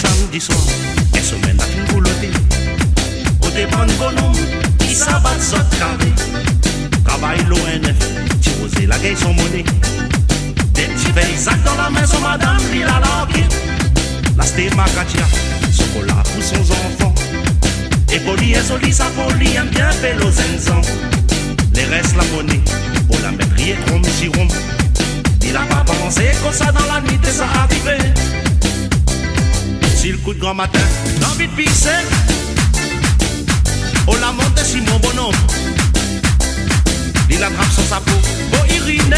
Samedi soir, elle se mène à une boulotte. Au dépend de bonhomme, qui s'abat sur le carré. Travail l'ONF, tirer la gueule son monnaie. Des petits paysacs dans la maison, madame, il a largué. La stéma Katia, chocolat pour son enfant. Et poli et soli, sa folie aime bien faire le zinzan. Les restes la monnaie, pour la mettre rien comme Jérôme. Il a pas pensé que ça dans la nuit, et ça arrivait. Si le coup de grand matin, l'envie de pisser, on la monte si mon bonhomme. Il attrape son sapot pour uriner.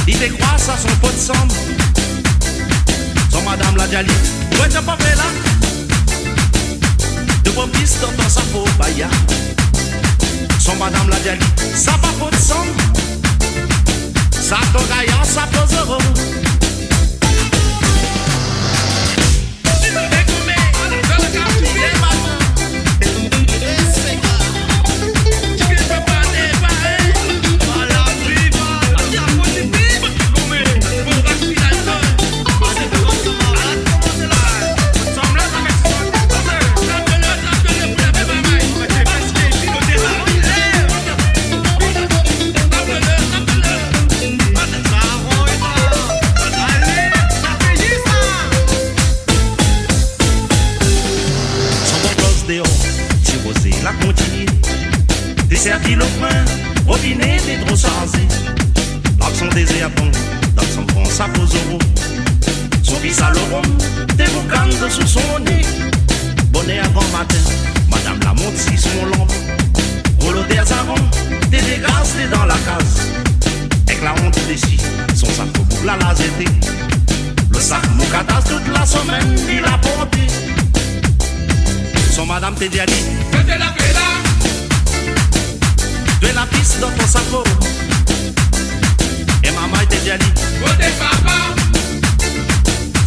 Il décroise à son pot de sombre. Son madame l'a déjà dit, ouais t'as pas fait là. De vos pistes dans ton sapot, baya. Son madame l'a déjà dit, ça pas pot de sombre. Ça ton gaillant, ça pose heureux. La continue, desserti le pain, robinet des trop chargés. L'accent des airbons, dans son grand sapot zoro. Son fils à l'orom, des boucanes sous son nez. Bonnet à grand matin, madame la monte si son lampe. Rolo des arons, des dégâts dans la case. Avec la honte des si, son sac au bout la lazette. Le sac moukatas toute la semaine, il a porté. Son madame te dit, que te la fais là. Tu es la piste dans ton sapot. Et maman te dit, Côté papa.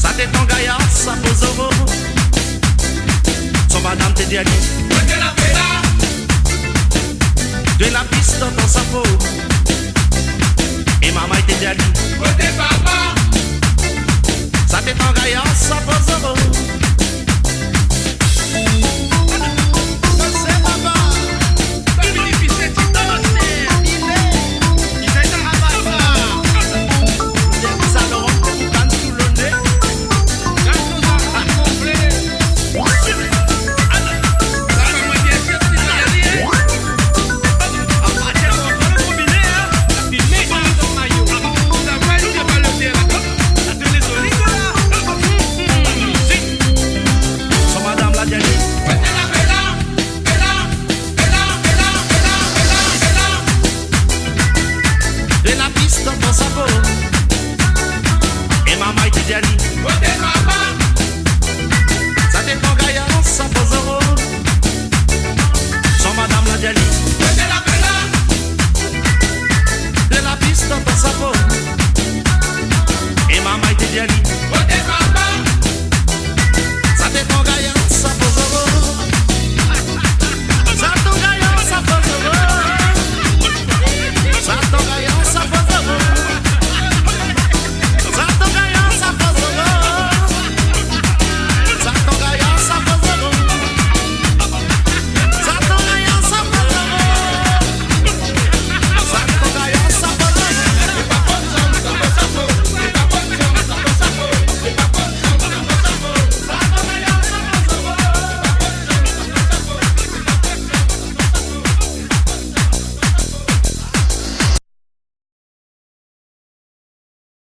ça t'est ton gaillard, ça pose au. Son madame te dit, que te la fais là. Tu es la piste dans ton sapot. Et maman te dit, Côté papa. ça t'est ton gaillard, ça pose au.